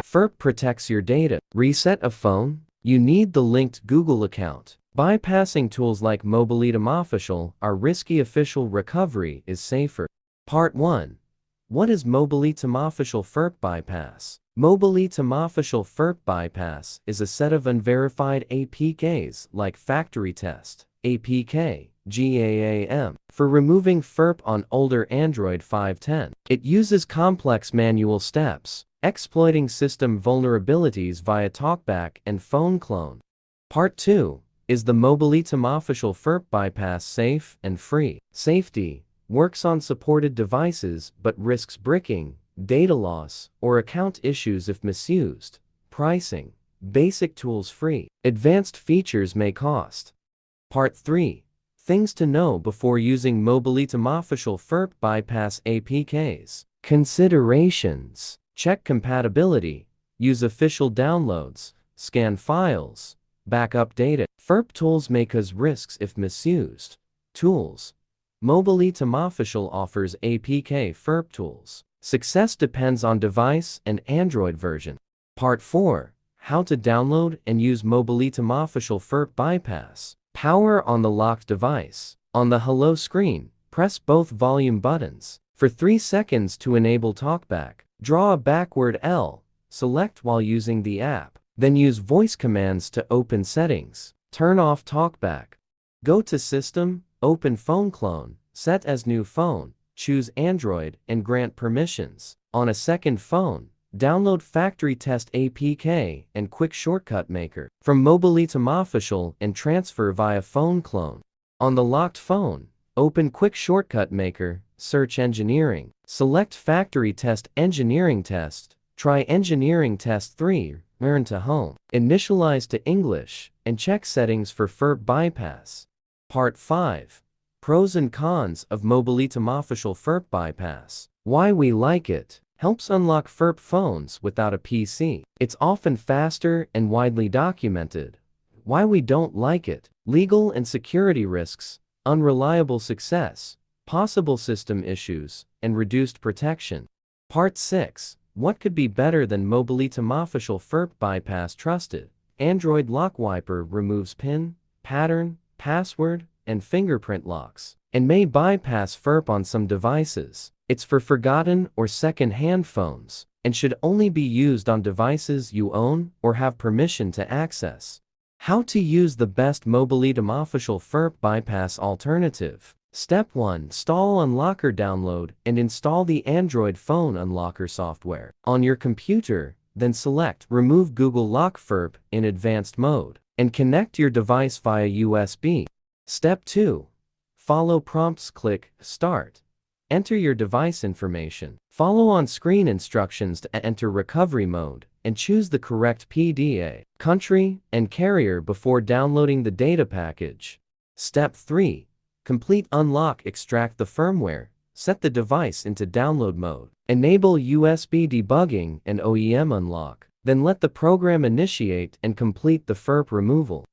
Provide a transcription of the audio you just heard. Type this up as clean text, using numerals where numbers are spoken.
FRP protects your data. Reset a phone? You need the linked Google account. Bypassing tools like MobileTeamOfficial are risky. Official recovery is safer. Part 1. What is MobileTeamOfficial FRP bypass? MobileTeamOfficial FRP bypass is a set of unverified APKs like factory test, APK, GAAM, for removing FRP on older Android 5.10. It uses complex manual steps, exploiting system vulnerabilities via talkback and phone clone. Part 2. Is the MobileTeamOfficial FRP bypass safe and free? Safety: works on supported devices but risks bricking, data loss, or account issues if misused. Pricing: basic tools free. Advanced features may cost. Part 3. Things to know before using MobileTeamOfficial FRP bypass APKs. Considerations: check compatibility, use official downloads, scan files, backup data. FRP tools may cause risks if misused. Tools: MobileTeamOfficial offers APK FRP tools. Success depends on device and Android version. Part 4. How to download and use MobileTeamOfficial FRP bypass. Power on the locked device. On the hello screen, press both volume buttons for 3 seconds to enable talkback. Draw a backward L, select while using the app, then use voice commands to open settings. Turn off talkback. Go to System, open Phone Clone, set as new phone, choose Android and grant permissions. On a second phone, download Factory Test APK and Quick Shortcut Maker from MobileTeamOfficial and transfer via phone clone. On the locked phone, open Quick Shortcut Maker, search Engineering, select Factory Test Engineering Test, try Engineering Test 3, return to Home, initialize to English, and check settings for FRP bypass. Part 5. Pros and cons of MobileTeamOfficial FRP bypass. Why we like it. Helps unlock FRP phones without a PC. It's often faster and widely documented. Why we don't like it. Legal and security risks, unreliable success, possible system issues, and reduced protection. Part 6. What could be better than MobileTeamOfficial FRP bypass? Trusted. Android Lock Wiper removes PIN, pattern, password, and fingerprint locks, and may bypass FRP on some devices. It's for forgotten or second-hand phones, and should only be used on devices you own or have permission to access. How to use the best MobileTeamOfficial FRP bypass alternative. Step 1. Install Unlocker. Download and install the Android phone Unlocker software on your computer, then select Remove Google Lock FRP in advanced mode, and connect your device via USB. Step 2. Follow prompts. Click Start. Enter your device information. Follow on-screen instructions to enter recovery mode, and choose the correct PDA, country, and carrier before downloading the data package. Step 3. Complete unlock. Extract the firmware, set the device into download mode, enable USB debugging and OEM unlock, then let the program initiate and complete the FRP removal.